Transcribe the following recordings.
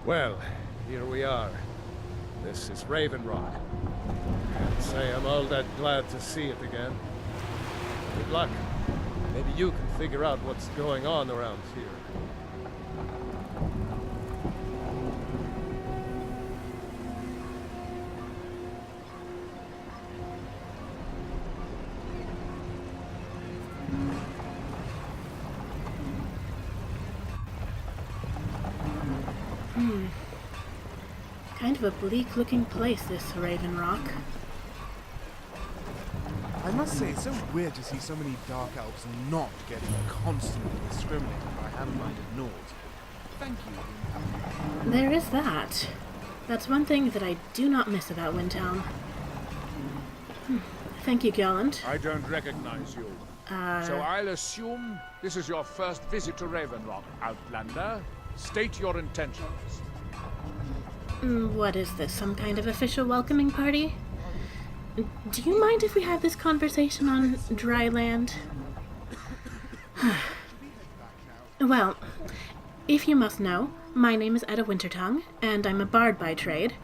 Well, here we are. This is Raven Rock. Can't say I'm all that glad to see it again. Good luck. Maybe you can figure out what's going on around here. Kind of a bleak-looking place, this Raven Rock. I must say, it's so weird to see so many Dark Elves not getting constantly discriminated by hand-minded Nords. Thank you. There is that. That's one thing that I do not miss about Windtown. Thank you, Gilland. I don't recognize you. So I'll assume this is your first visit to Raven Rock, Outlander. State your intentions. What is this, some kind of official welcoming party? Do you mind if we have this conversation on dry land? Well, if you must know, my name is Edda Wintertongue, and I'm a bard by trade.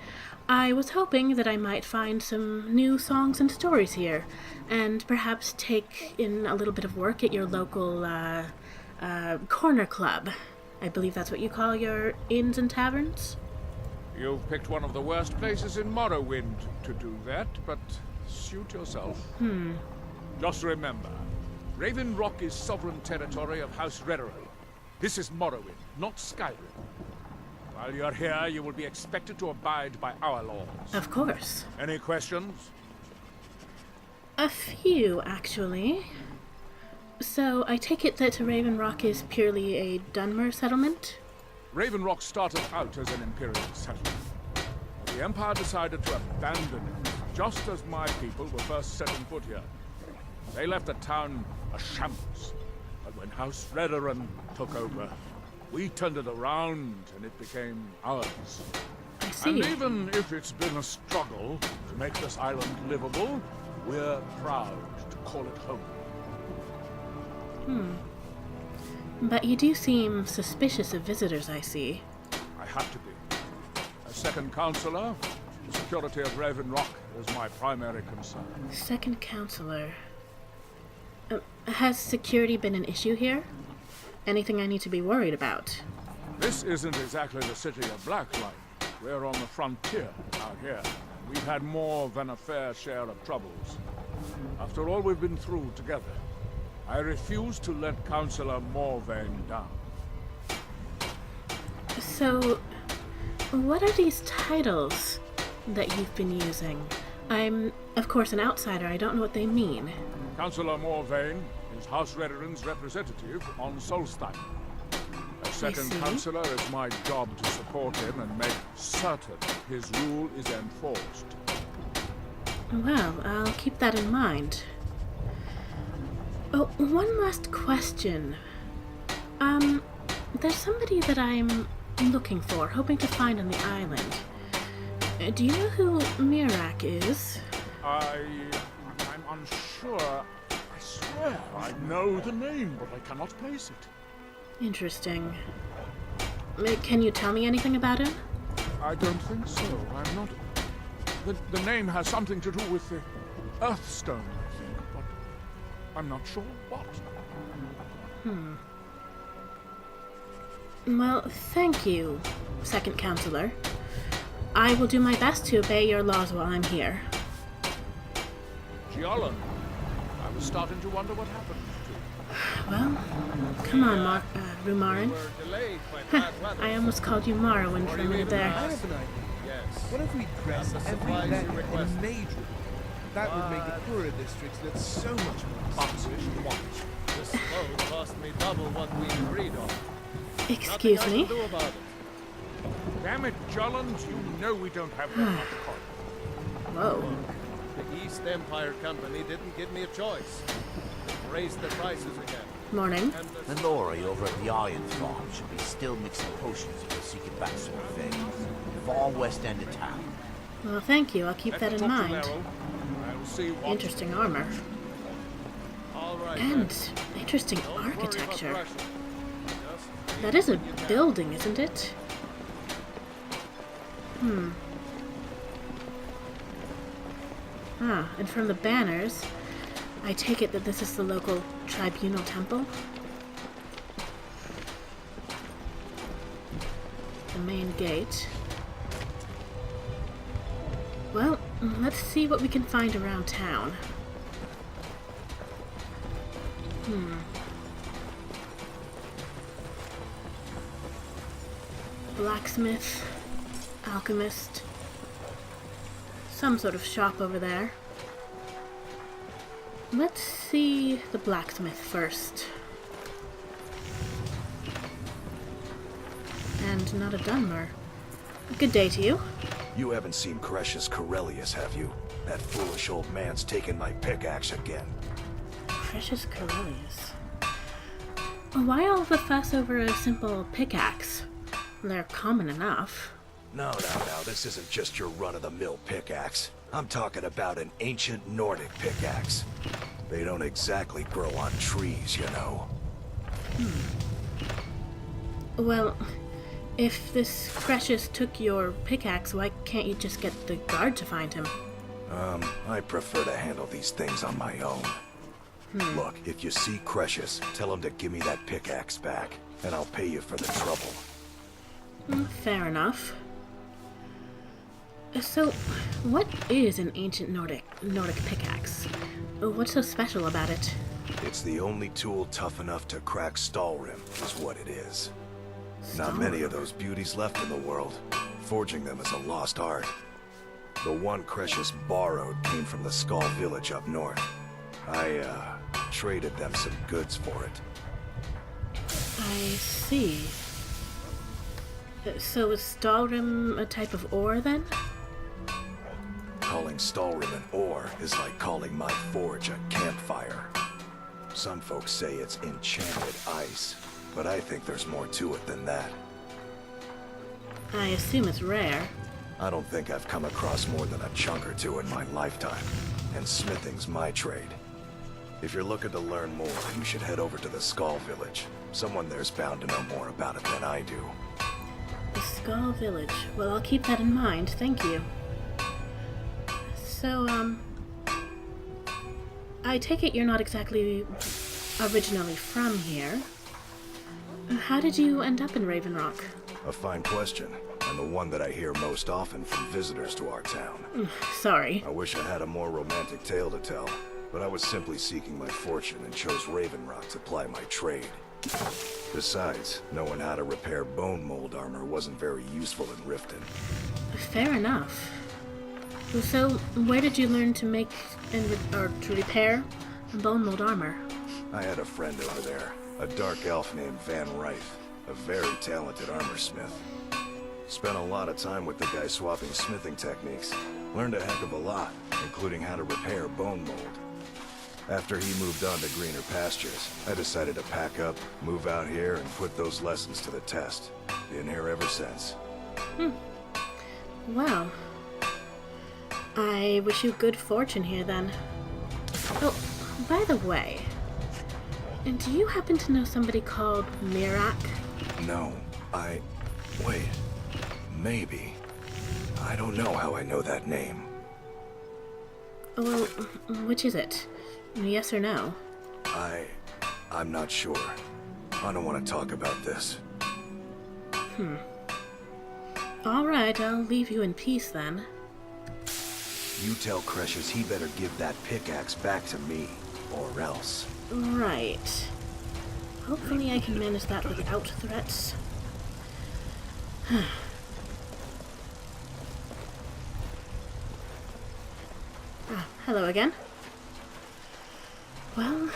I was hoping that I might find some new songs and stories here, and perhaps take in a little bit of work at your local, corner club. I believe that's what you call your inns and taverns? You've picked one of the worst places in Morrowind to do that, but suit yourself. Just remember, Raven Rock is sovereign territory of House Redoran. This is Morrowind, not Skyrim. While you're here, you will be expected to abide by our laws. Of course. Any questions? A few, actually. So, I take it that Raven Rock is purely a Dunmer settlement? Raven Rock started out as an Imperial settlement. The Empire decided to abandon it, just as my people were first setting foot here. They left the town a shambles. But when House Redoran took over, we turned it around and it became ours. I see. And even if it's been a struggle to make this island livable, we're proud to call it home. But you do seem suspicious of visitors, I see. I have to be. As second counselor, the security of Raven Rock is my primary concern. Second counselor. Has security been an issue here? Anything I need to be worried about? This isn't exactly the city of Blacklight. We're on the frontier out here. We've had more than a fair share of troubles. After all we've been through together, I refuse to let Councillor Morvain down. So, what are these titles that you've been using? I'm, of course, an outsider. I don't know what they mean. Councillor Morvain is House Redoran's representative on Solstheim. As second councillor, it's my job to support him and make certain his rule is enforced. Well, I'll keep that in mind. Oh, one last question. There's somebody that I'm looking for, hoping to find on the island. Do you know who Mirak is? I'm unsure. I swear I know the name, but I cannot place it. Interesting. Can you tell me anything about him? I don't think so. I'm not... The name has something to do with the Earthstone, I think, but I'm not sure what. Well, thank you, Second Counselor. I will do my best to obey your laws while I'm here. Giallan, I was starting to wonder what happened to you. Well, come on, Rumarin. I almost called you Morrowind for a minute I there. have an idea. What if we dress every beggar in a mage room? That would make the poorer districts look so much more distinguished. This load cost me double what we agreed on. Excuse Nothing I me? can do about it. Damn it, Jolland, you know we don't have that much coin. Whoa. The East Empire Company didn't give me a choice. They raised their prices again. Morning. And Mallory over at the Iron Farm should be still mixing potions if you're seeking that sort of thing. Far west end of town. Well, thank you. I'll keep that in mind. I'll see what... Interesting armor. all right. And then. interesting Don't worry about architecture. Russia. Just That is a when you can. building, isn't it? Ah, and from the banners, I take it that this is the local tribunal temple. The main gate. Well, let's see what we can find around town. Blacksmith, alchemist, some sort of shop over there. Let's see the blacksmith first. And not a Dunmer. Good day to you. You haven't seen Crassius Corellius, have you? That foolish old man's taken my pickaxe again. Precious Corellius. Why all the fuss over a simple pickaxe? They're common enough. No, this isn't just your run-of-the-mill pickaxe. I'm talking about an ancient Nordic pickaxe. They don't exactly grow on trees, you know. Well, if this Crassius took your pickaxe, why can't you just get the guard to find him? I prefer to handle these things on my own. Look, if you see Crassius, tell him to give me that pickaxe back, and I'll pay you for the trouble. Fair enough. So, what is an ancient Nordic pickaxe? What's so special about it? It's the only tool tough enough to crack Skyrim, is what it is. Not many of those beauties left in the world. Forging them is a lost art. The one Crassius borrowed came from the Skull village up north. I, traded them some goods for it. I see. So is Stalrim a type of ore, then? Calling Stalrim an ore is like calling my forge a campfire. Some folks say it's enchanted ice, but I think there's more to it than that. I assume it's rare. I don't think I've come across more than a chunk or two in my lifetime, and smithing's my trade. If you're looking to learn more, you should head over to the Skull village. Someone there's bound to know more about it than I do. The Skull village. Well, I'll keep that in mind, thank you. So, I take it you're not exactly originally from here. How did you end up in Raven Rock? A fine question, and the one that I hear most often from visitors to our town. Sorry. I wish I had a more romantic tale to tell, but I was simply seeking my fortune and chose Raven Rock to ply my trade. Besides, knowing how to repair bone mold armor wasn't very useful in Riften. Fair enough. So, where did you learn to make or to repair bone mold armor? I had a friend over there, a dark elf named Van Rife, a very talented armorsmith. Spent a lot of time with the guy swapping smithing techniques. Learned a heck of a lot, including how to repair bone mold. After he moved on to greener pastures, I decided to pack up, move out here, and put those lessons to the test. Been here ever since. Well, I wish you good fortune here then. Oh, by the way, do you happen to know somebody called Mirak? No, wait. Maybe. I don't know how I know that name. Well, which is it? Yes or no? I'm not sure. I don't want to talk about this. Alright, I'll leave you in peace then. You tell Crassius he better give that pickaxe back to me, or else. Right. Hopefully I can manage that without threats. Hello again. Well,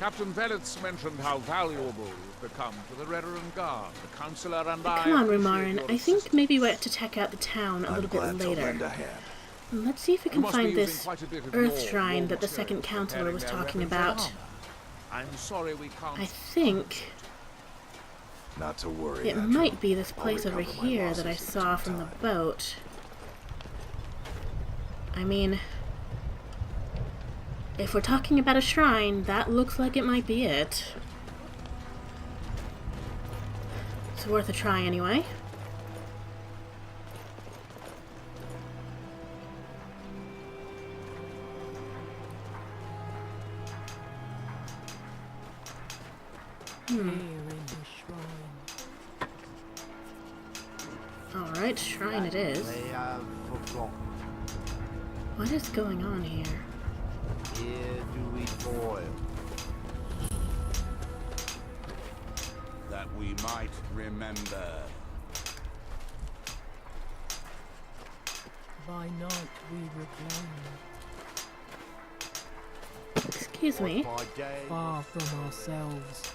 Captain Velitz mentioned how valuable you've become to the Redoran Guard. The Councillor and I... come on, appreciate Rumarin. your I think assistance. maybe we're to check out the town a I'm little bit glad to later. lend a hand. Let's see if we You can must be find using this quite a bit of Earth your Shrine raw that the materials second counselor preparing was their talking weapons and about. armor. I'm sorry we can't... I think Not to worry. it Andrew. might be this I'll place over recover my here that I losses in saw due from the time. boat. I mean, if we're talking about a shrine, that looks like it might be it. It's worth a try anyway. Here in the shrine. Alright, shrine it is. They have forgotten. What is going on here? Here do we toil. That we might remember. By night we reclaim. Excuse me. By day, Far from ourselves,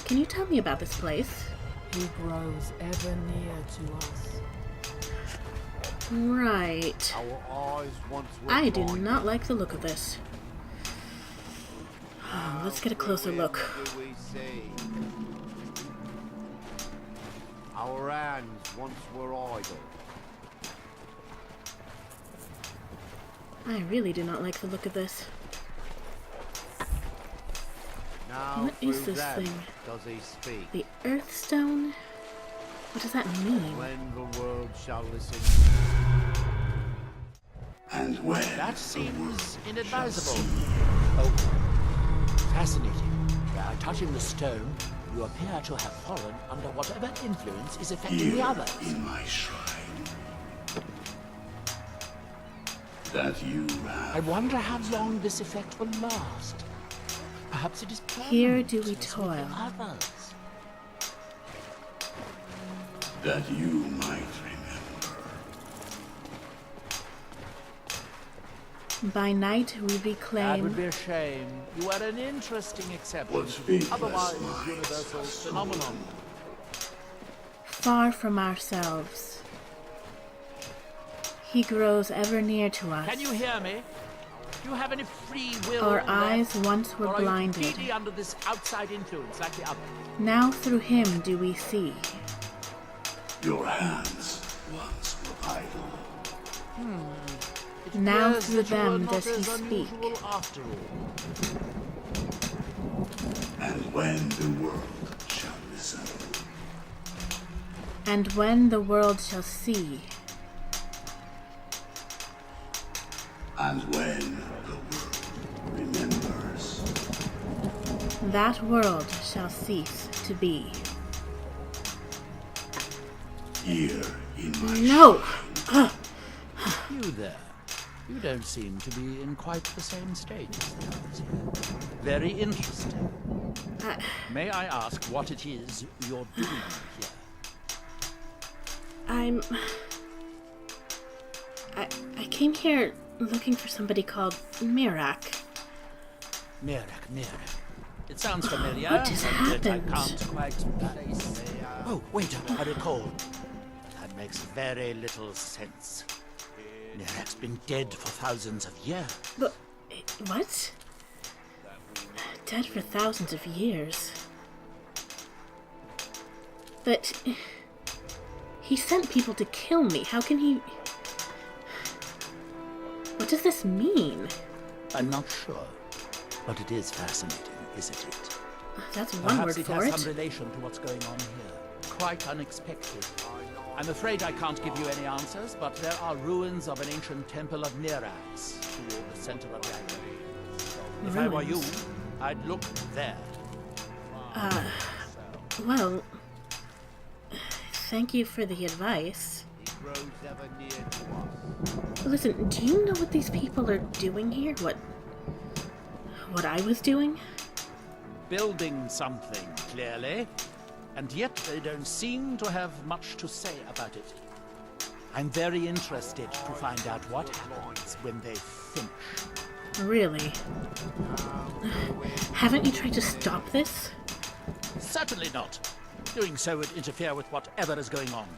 Can you tell me about this place? he grows ever near to us. Right. our eyes once were I do blind. not like the look of this. Let's get a closer look. Do we see? Our hands once were idle. I really do not like the look of this. Now What is through this them thing? does he speak. The Earthstone? What does that mean? When the world shall listen. And when That seems inadvisable. Oh, fascinating. By touching the stone, you appear to have fallen under whatever influence is affecting the others. in my shrine, that you I have, wonder how long this effect will last. Perhaps it is permanent. Here do we as with the toil. others. that you might remember. By night we That would reclaim. be a shame. You are an interesting exception. What faithless Otherwise, minds universal are so phenomenon. Far from ourselves. He grows ever near to us. Can you hear me? Do you have any free will? Our left? eyes once were Or are you blinded. completely under this outside influence like the others? Now through him do we see. Your hands once were idle, It Now appears through that you are them not does he as speak. unusual after all. and when the world shall listen, And when the world shall see. and when the world remembers. That world shall cease to be. Here in my No! You there. You don't seem to be in quite the same state as the others here. Very interesting. May I ask what it is you're doing here? I came here looking for somebody called Mirak. Mirak, Mirak. It sounds familiar, What has but I happened? can't quite place. Oh, wait, I recall. That makes very little sense. Mirak's been dead for thousands of years. But what? Dead for thousands of years. But he sent people to kill me. How can he? What does this mean? I'm not sure, but it is fascinating, isn't it? That's one Perhaps word it for has it. some relation to what's going on here. Quite unexpected. I'm afraid I can't give you any answers, but there are ruins of an ancient temple of Mirax toward the center of the island. If I were you, Ruins. I'd look there. Well, thank you for the advice. He grows ever near to us. Listen, do you know what these people are doing here? What I was doing? Building something, clearly. And yet they don't seem to have much to say about it. I'm very interested to find out what happens when they finish. Really? Haven't you tried to stop this? Certainly not. Doing so would interfere with whatever is going on,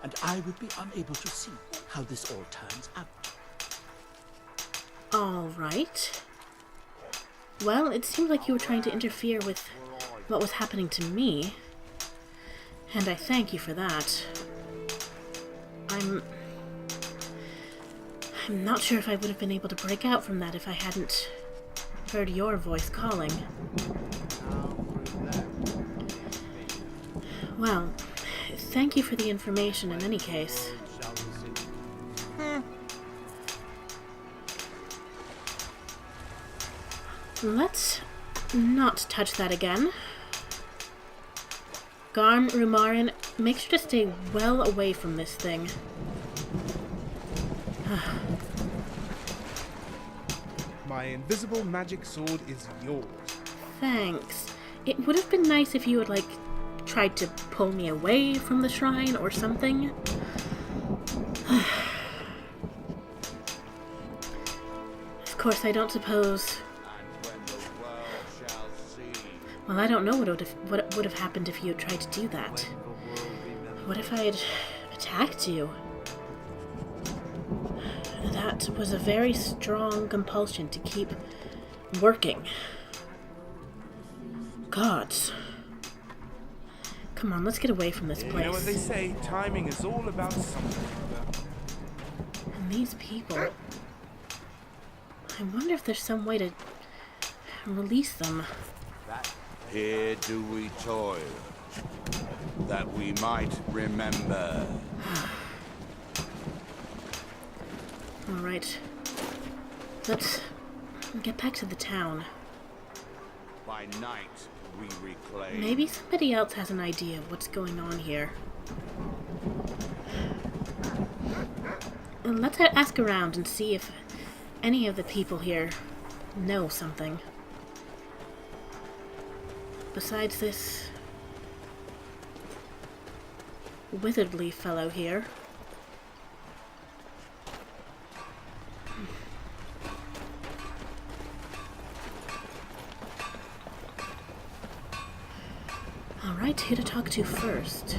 and I would be unable to see how this all turns out. All right. Well, it seemed like you were trying to interfere with what was happening to me. And I thank you for that. I'm not sure if I would have been able to break out from that if I hadn't heard your voice calling. Well, thank you for the information in any case. Let's not touch that again. Garm, Rumarin, make sure to stay well away from this thing. My invisible magic sword is yours. Thanks. It would have been nice if you had, like, tried to pull me away from the shrine or something. Of course, I don't suppose... Well, I don't know what would have happened if you had tried to do that. What if I had attacked you? That was a very strong compulsion to keep working. Gods. Come on, let's get away from this place. You know what they say, timing is all about something. And these people... I wonder if there's some way to release them. Here do we toil, that we might remember. Alright. Let's get back to the town. By night we reclaim. Maybe somebody else has an idea of what's going on here. Let's ask around and see if any of the people here know something. Besides this wizardly fellow here. Alright, who to talk to first?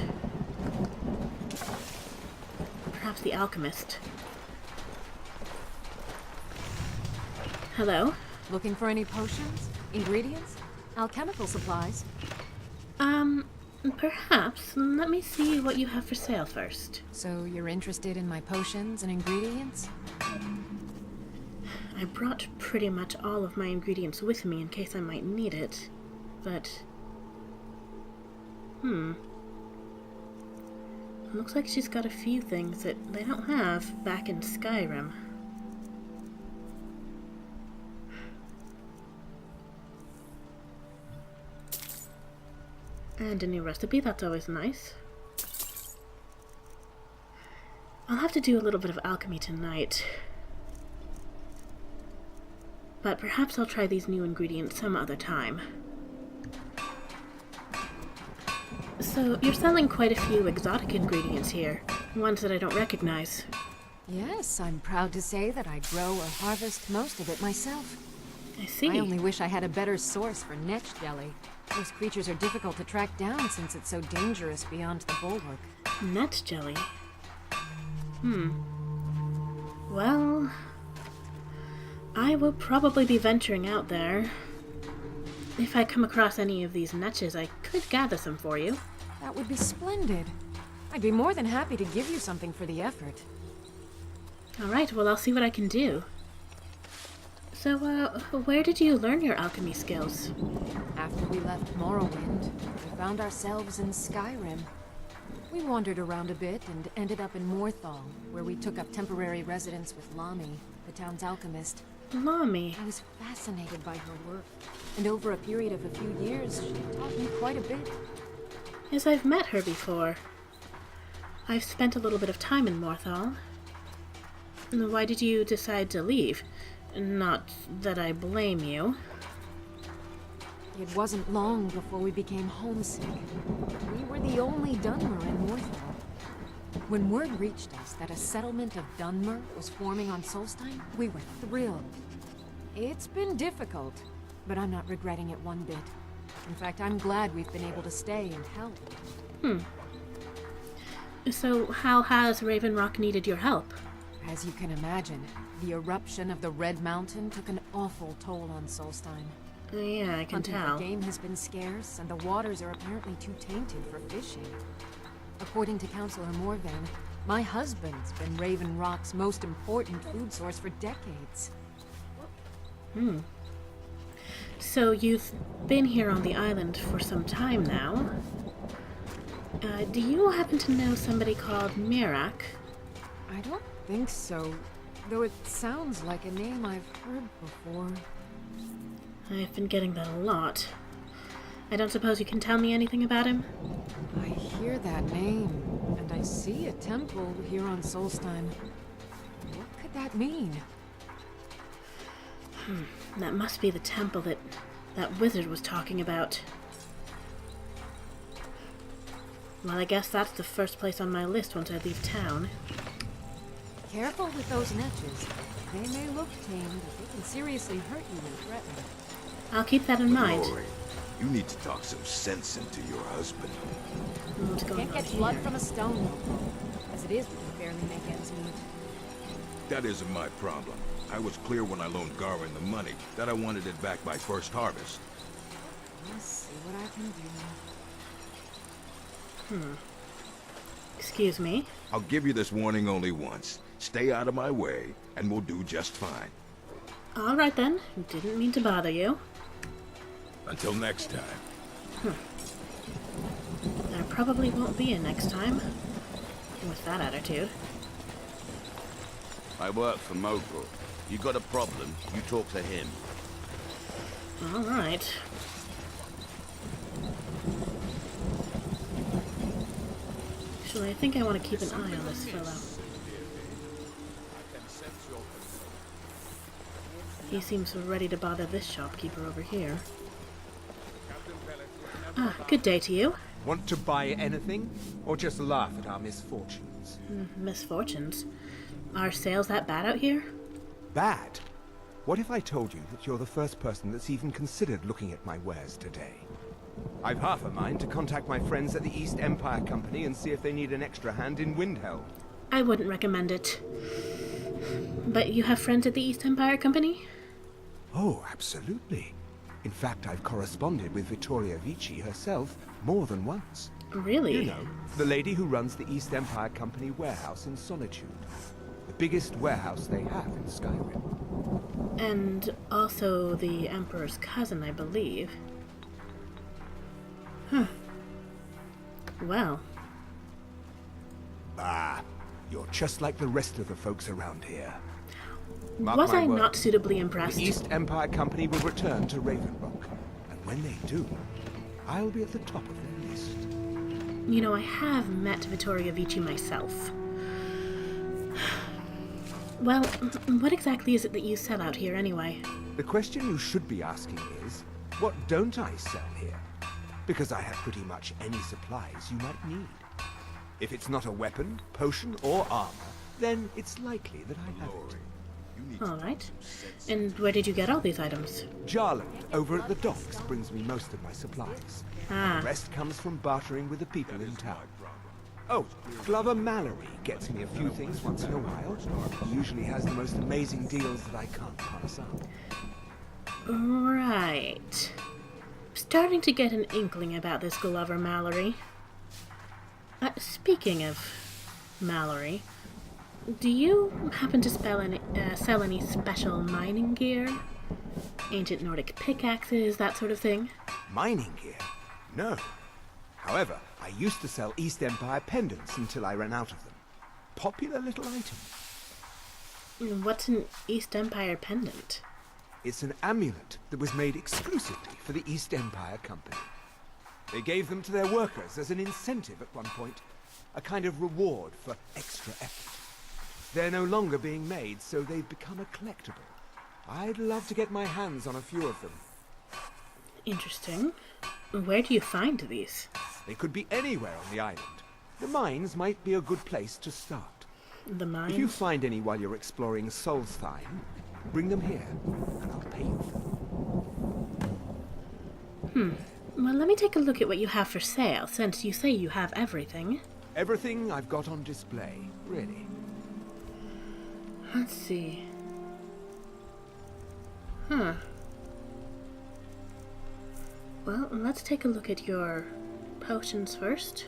Perhaps the alchemist. Hello? Looking for any potions? Ingredients? Alchemical supplies? Perhaps. Let me see what you have for sale first. So you're interested in my potions and ingredients? I brought pretty much all of my ingredients with me in case I might need it, but... Looks like she's got a few things that they don't have back in Skyrim. And a new recipe, that's always nice. I'll have to do a little bit of alchemy tonight. But perhaps I'll try these new ingredients some other time. So, you're selling quite a few exotic ingredients here. Ones that I don't recognize. Yes, I'm proud to say that I grow or harvest most of it myself. I see. I only wish I had a better source for netch jelly. Those creatures are difficult to track down since it's so dangerous beyond the bulwark. Netch jelly? Well... I will probably be venturing out there. If I come across any of these netches, I could gather some for you. That would be splendid. I'd be more than happy to give you something for the effort. Alright, well I'll see what I can do. So, where did you learn your alchemy skills? After we left Morrowind, we found ourselves in Skyrim. We wandered around a bit and ended up in Morthal, where we took up temporary residence with Lami, the town's alchemist. Lami. I was fascinated by her work, and over a period of a few years, she taught me quite a bit. Yes, I've met her before. I've spent a little bit of time in Morthal. Why did you decide to leave? Not that I blame you. It wasn't long before we became homesick. We were the only Dunmer in Morthal. When word reached us that a settlement of Dunmer was forming on Solstheim, we were thrilled. It's been difficult, but I'm not regretting it one bit. In fact, I'm glad we've been able to stay and help. So, how has Raven Rock needed your help? As you can imagine, the eruption of the Red Mountain took an awful toll on Solstheim. Yeah, I can Hunting tell. for game has been scarce, and the waters are apparently too tainted for fishing. According to Councillor Morvan, my husband's been Raven Rock's most important food source for decades. So you've been here on the island for some time now. Do you happen to know somebody called Mirak? I don't think so, though it sounds like a name I've heard before. I've been getting that a lot. I don't suppose you can tell me anything about him? I hear that name, and I see a temple here on Solstheim. What could that mean? That must be the temple that wizard was talking about. Well, I guess that's the first place on my list once I leave town. Careful with those netches. They may look tame, but they can seriously hurt you when threatened. I'll keep that in mind. Mallory, you need to talk some sense into your husband. What's going Can't on get blood here? from a stone. As it is, we can barely make ends meet. That isn't my problem. I was clear when I loaned Garwin the money that I wanted it back by first harvest. Let's see what I can do. Excuse me? I'll give you this warning only once. Stay out of my way, and we'll do just fine. Alright then. Didn't mean to bother you. Until next time. There probably won't be a next time. With that attitude. I work for Mogul. You got a problem, you talk to him. Alright. Actually, I think I want to keep an eye on this fellow. He seems ready to bother this shopkeeper over here. Ah, good day to you. Want to buy anything, or just laugh at our misfortunes? Misfortunes. Are sales that bad out here? Bad? What if I told you that you're the first person that's even considered looking at my wares today? I've half a mind to contact my friends at the East Empire Company and see if they need an extra hand in Windhelm. I wouldn't recommend it. But you have friends at the East Empire Company? Oh, absolutely. In fact, I've corresponded with Vittoria Vici herself more than once. Really? You know, the lady who runs the East Empire Company warehouse in Solitude. The biggest warehouse they have in Skyrim. And also the Emperor's cousin, I believe. Well. Ah, you're just like the rest of the folks around here. Mark Was my I word. not suitably impressed? The East Empire Company will return to Raven Rock. And when they do, I'll be at the top of their list. You know, I have met Vittoria Vici myself. Well, what exactly is it that you sell out here anyway? The question you should be asking is, what don't I sell here? Because I have pretty much any supplies you might need. If it's not a weapon, potion, or armor, then it's likely that I have it. Alright. And where did you get all these items? Jarland, over at the docks, brings me most of my supplies. Ah, The rest comes from bartering with the people in town. Oh, Glover Mallory gets me a few things once in a while. He usually has the most amazing deals that I can't pass up. right. Starting to get an inkling about this Glover Mallory. Speaking of Mallory, do you happen to sell any special mining gear? Ancient Nordic pickaxes, that sort of thing? Mining gear? No. However, I used to sell East Empire pendants until I ran out of them. Popular little item. What's an East Empire pendant? It's an amulet that was made exclusively for the East Empire Company. They gave them to their workers as an incentive at one point, a kind of reward for extra effort. They're no longer being made, so they've become a collectible. I'd love to get my hands on a few of them. Interesting. Where do you find these? They could be anywhere on the island. The mines might be a good place to start. The mines? If you find any while you're exploring Solstheim, bring them here, and I'll pay you for them. Well, let me take a look at what you have for sale, since you say you have everything. Everything I've got on display, really. Let's see. Well, let's take a look at your potions first.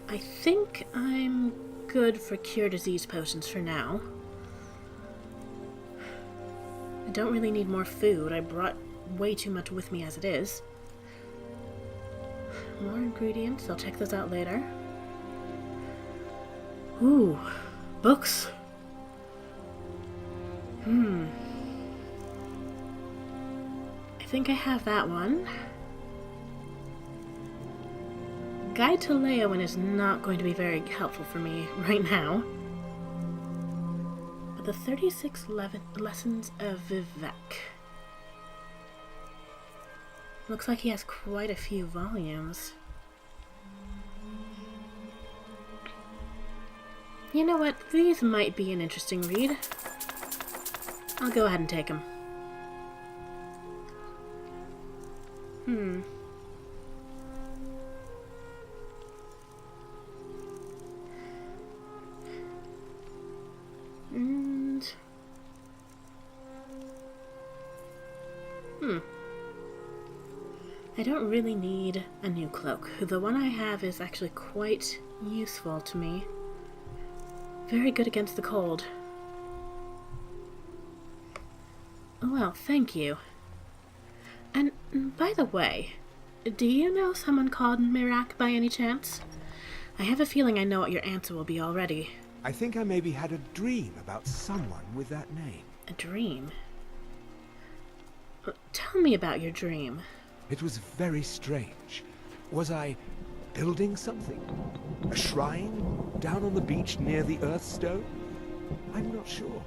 I think I'm good for cure disease potions for now. I don't really need more food. I brought way too much with me as it is. More ingredients. I'll check those out later. Ooh, books. think I have that one. Guide to Leowen is not going to be very helpful for me right now. But the 36 Lessons of Vivek. Looks like he has quite a few volumes. You know what? These might be an interesting read. I'll go ahead and take them. I don't really need a new cloak. The one I have is actually quite useful to me. Very good against the cold. Well, thank you. And by the way, do you know someone called Mirak by any chance? I have a feeling I know what your answer will be already. I think I maybe had a dream about someone with that name. A dream? Tell me about your dream. It was very strange. Was I building something? A shrine down on the beach near the Earthstone? I'm not sure.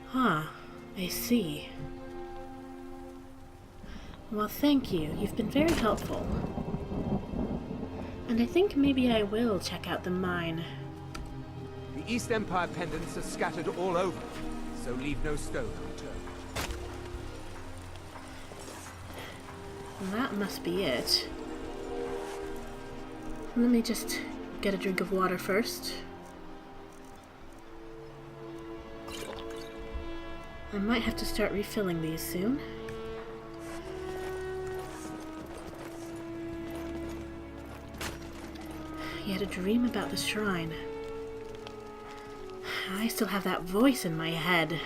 Huh, I see. Well, thank you. You've been very helpful. And I think maybe I will check out the mine. The East Empire pendants are scattered all over, so leave no stone unturned. That must be it. Let me just get a drink of water first. I might have to start refilling these soon. He had a dream about the shrine. I still have that voice in my head.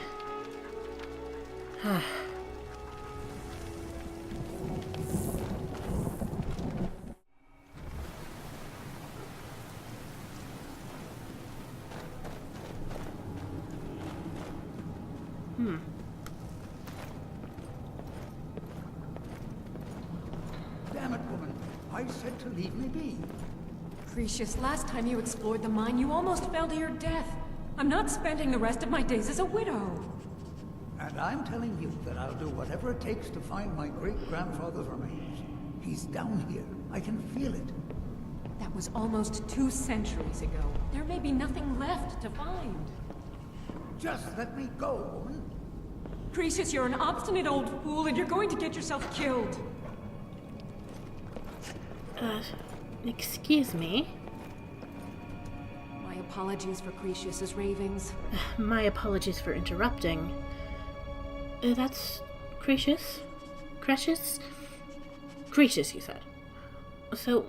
Damn it, woman. I said to leave me be. Crassius, last time you explored the mine, you almost fell to your death. I'm not spending the rest of my days as a widow. And I'm telling you that I'll do whatever it takes to find my great-grandfather's remains. He's down here. I can feel it. That was almost 2 centuries ago. There may be nothing left to find. Just let me go, woman. Crassius, you're an obstinate old fool and you're going to get yourself killed. Excuse me? My apologies for Crassius's ravings. My apologies for interrupting. That's Crassius? Crassius? Crassius, you said. So,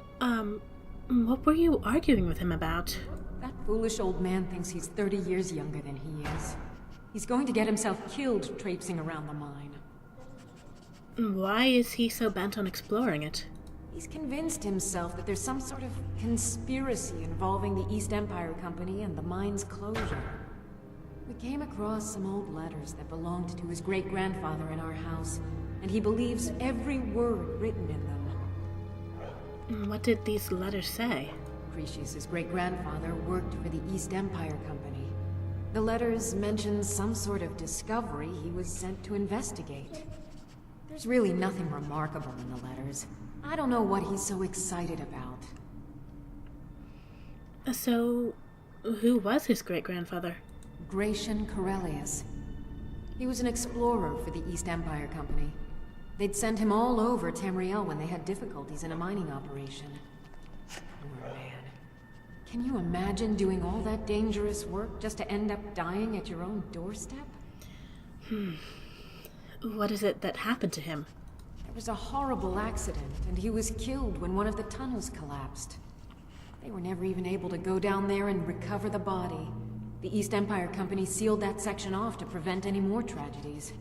what were you arguing with him about? That foolish old man thinks he's 30 years younger than he is. He's going to get himself killed traipsing around the mine. Why is he so bent on exploring it? He's convinced himself that there's some sort of conspiracy involving the East Empire Company and the mine's closure. We came across some old letters that belonged to his great-grandfather in our house, and he believes every word written in them. What did these letters say? Crassius's great-grandfather worked for the East Empire Company. The letters mention some sort of discovery he was sent to investigate. There's really nothing remarkable in the letters. I don't know what he's so excited about. So, who was his great-grandfather? Gratian Corellius. He was an explorer for the East Empire Company. They'd send him all over Tamriel when they had difficulties in a mining operation. Poor man. Can you imagine doing all that dangerous work just to end up dying at your own doorstep? What is it that happened to him? There was a horrible accident, and he was killed when one of the tunnels collapsed. They were never even able to go down there and recover the body. The East Empire Company sealed that section off to prevent any more tragedies.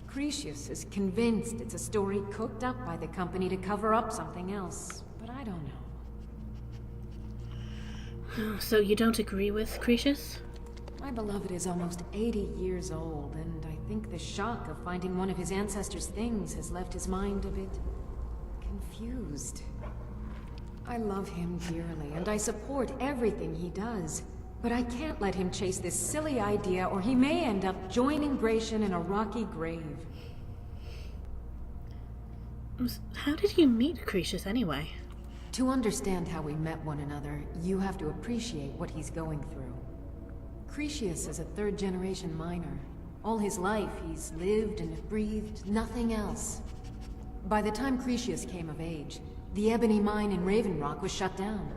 Crassius is convinced it's a story cooked up by the company to cover up something else, but I don't know. So you don't agree with Crassius? My beloved is almost 80 years old, and I think the shock of finding one of his ancestors' things has left his mind a bit confused. I love him dearly, and I support everything he does. But I can't let him chase this silly idea, or he may end up joining Gratian in a rocky grave. How did you meet Crassius anyway? To understand how we met one another, you have to appreciate what he's going through. Crassius is a third-generation miner. All his life, he's lived and breathed nothing else. By the time Crassius came of age, the ebony mine in Raven Rock was shut down.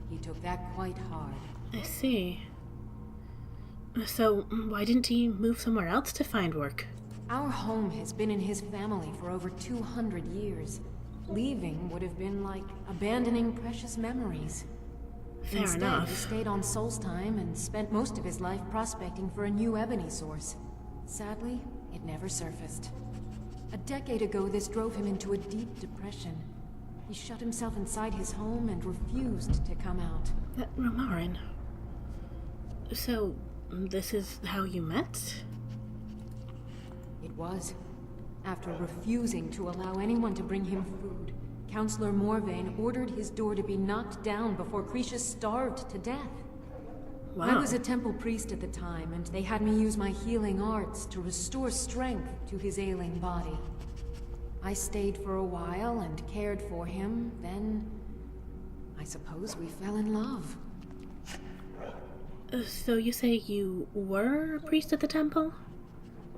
He took that quite hard. I see. So, why didn't he move somewhere else to find work? Our home has been in his family for over 200 years. Leaving would have been like abandoning precious memories. Fair Instead, enough. he stayed on Solstheim and spent most of his life prospecting for a new ebony source. Sadly, it never surfaced. A decade ago, this drove him into a deep depression. He shut himself inside his home and refused to come out. Romarin. So, this is how you met? It was. After refusing to allow anyone to bring him food, Counselor Morvain ordered his door to be knocked down before Crassius starved to death. Wow. I was a temple priest at the time, and they had me use my healing arts to restore strength to his ailing body. I stayed for a while and cared for him, then I suppose we fell in love. So you say you were a priest at the temple?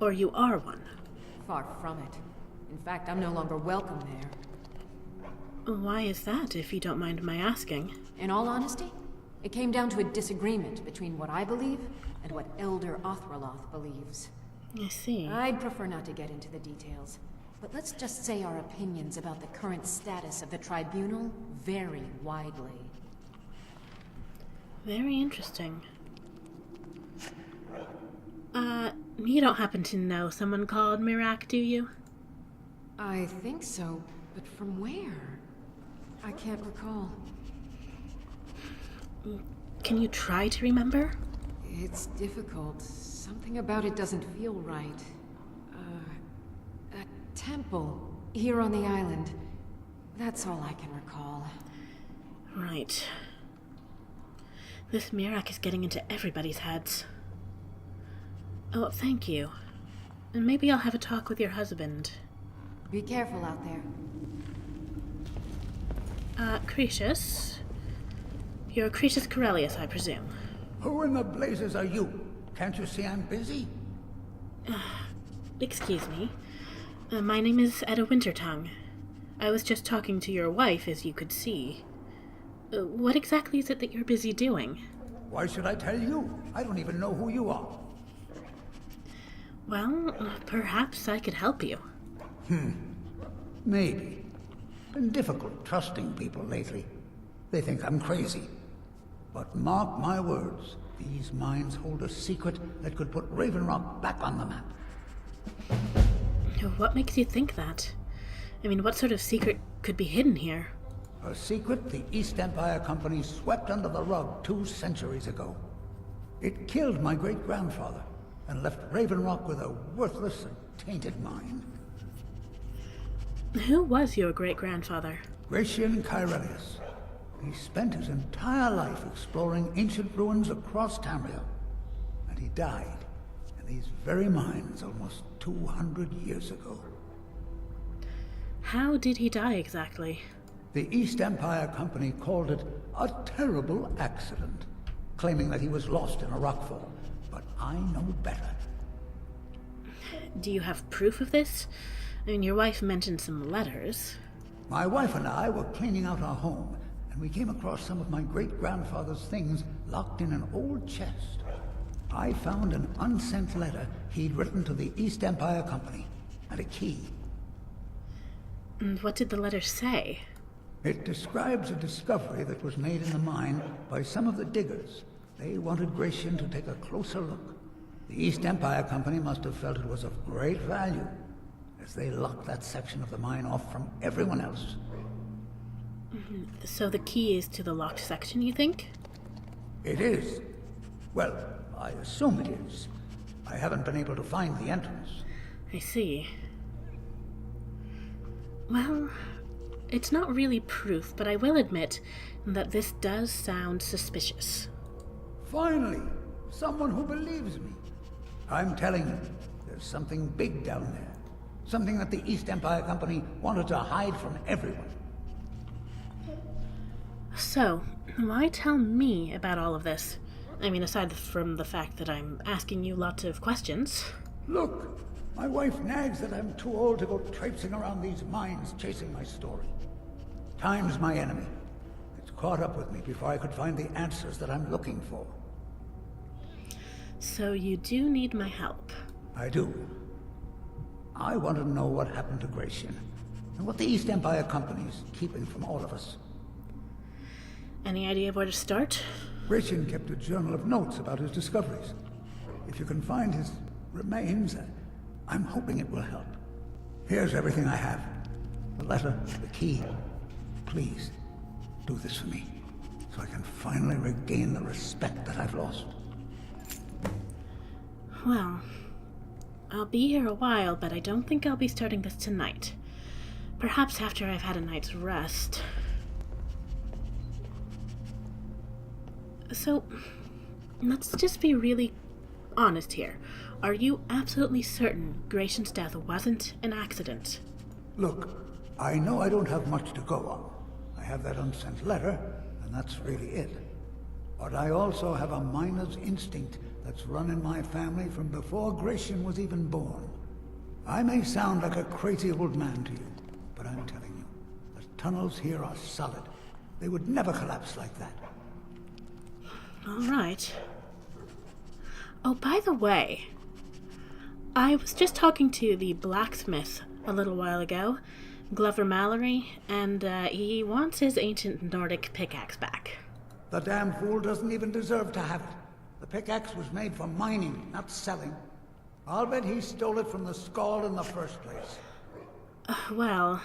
Or you are one? Far from it. In fact, I'm no longer welcome there. Why is that, if you don't mind my asking? In all honesty, it came down to a disagreement between what I believe and what Elder Othraloth believes. I see. I'd prefer not to get into the details, but let's just say our opinions about the current status of the tribunal vary widely. Very interesting. You don't happen to know someone called Mirac, do you? I think so, but from where? I can't recall. Can you try to remember? It's difficult. Something about it doesn't feel right. A temple here on the island. That's all I can recall. Right. This Mirac is getting into everybody's heads. Oh, thank you. And maybe I'll have a talk with your husband. Be careful out there. Crassius? You're Crassius Corellius, I presume. Who in the blazes are you? Can't you see I'm busy? Excuse me. My name is Edda Wintertongue. I was just talking to your wife, as you could see. What exactly is it that you're busy doing? Why should I tell you? I don't even know who you are. Well, perhaps I could help you. Maybe. Been difficult trusting people lately. They think I'm crazy. But mark my words, these mines hold a secret that could put Raven Rock back on the map. What makes you think that? I mean, what sort of secret could be hidden here? A secret the East Empire Company swept under the rug 2 centuries ago. It killed my great-grandfather and left Raven Rock with a worthless and tainted mine. Who was your great-grandfather? Gratian Cyrelius. He spent his entire life exploring ancient ruins across Tamriel. And he died in these very mines almost 200 years ago. How did he die exactly? The East Empire Company called it a terrible accident, claiming that he was lost in a rockfall. But I know better. Do you have proof of this? I mean, your wife mentioned some letters. My wife and I were cleaning out our home, and we came across some of my great-grandfather's things locked in an old chest. I found an unsent letter he'd written to the East Empire Company, and a key. And what did the letter say? It describes a discovery that was made in the mine by some of the diggers. They wanted Gratian to take a closer look. The East Empire Company must have felt it was of great value, as they locked that section of the mine off from everyone else. So the key is to the locked section, you think? It is. Well, I assume it is. I haven't been able to find the entrance. I see. Well, it's not really proof, but I will admit that this does sound suspicious. Finally, someone who believes me. I'm telling you, there's something big down there. Something that the East Empire Company wanted to hide from everyone. So, why tell me about all of this? I mean, aside from the fact that I'm asking you lots of questions. Look, my wife nags that I'm too old to go traipsing around these mines chasing my story. Time's my enemy. It's caught up with me before I could find the answers that I'm looking for. So you do need my help. I do. I want to know what happened to Gratian, and what the East Empire Company is keeping from all of us. Any idea of where to start? Gratian kept a journal of notes about his discoveries. If you can find his remains, I'm hoping it will help. Here's everything I have. The letter, the key. Please, do this for me, so I can finally regain the respect that I've lost. Well, I'll be here a while, but I don't think I'll be starting this tonight. Perhaps after I've had a night's rest. So, let's just be really honest here. Are you absolutely certain Gratian's death wasn't an accident? Look, I know I don't have much to go on. I have that unsent letter, and that's really it. But I also have a miner's instinct that's run in my family from before Gratian was even born. I may sound like a crazy old man to you, but I'm telling you, the tunnels here are solid. They would never collapse like that. All right. Oh, by the way, I was just talking to the blacksmith a little while ago, Glover Mallory, and he wants his ancient Nordic pickaxe back. The damn fool doesn't even deserve to have it. The pickaxe was made for mining, not selling. I'll bet he stole it from the Skald in the first place. Well,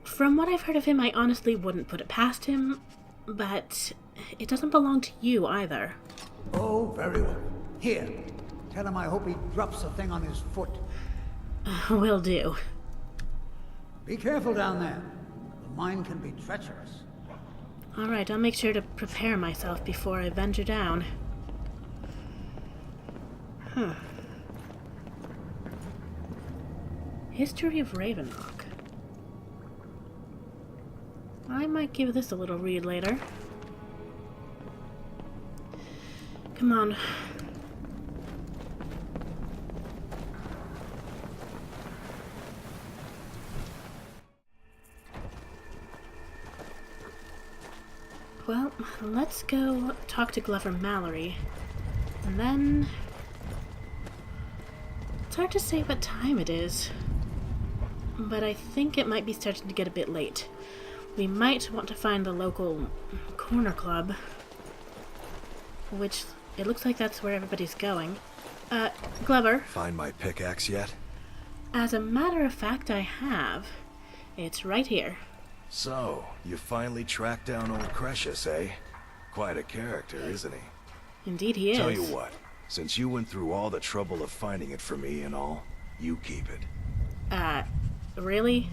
from what I've heard of him, I honestly wouldn't put it past him, but it doesn't belong to you either. Oh, very well. Here, tell him I hope he drops the thing on his foot. Will do. Be careful down there. The mine can be treacherous. All right, I'll make sure to prepare myself before I venture down. History of Raven Rock. I might give this a little read later. Come on. Well, let's go talk to Glover Mallory. And then... it's hard to say what time it is. But I think it might be starting to get a bit late. We might want to find the local corner club. Which, it looks like that's where everybody's going. Glover? Find my pickaxe yet? As a matter of fact, I have. It's right here. So, you finally tracked down old Crassius, eh? Quite a character, isn't he? Indeed he is. Tell you what, since you went through all the trouble of finding it for me and all, you keep it. Really?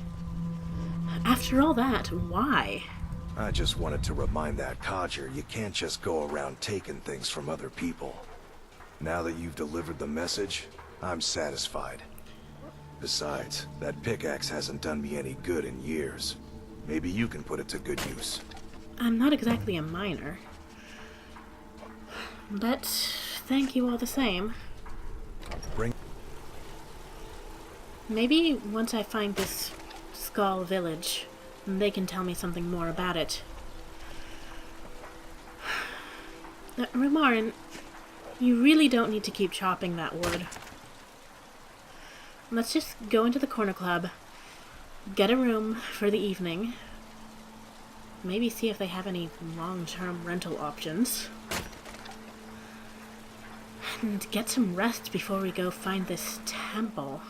After all that, why? I just wanted to remind that codger you can't just go around taking things from other people. Now that you've delivered the message, I'm satisfied. Besides, that pickaxe hasn't done me any good in years. Maybe you can put it to good use. I'm not exactly a miner. But thank you all the same. Maybe once I find this Skull village, they can tell me something more about it. Remarin, you really don't need to keep chopping that wood. Let's just go into the corner club, get a room for the evening, maybe see if they have any long-term rental options, and get some rest before we go find this temple.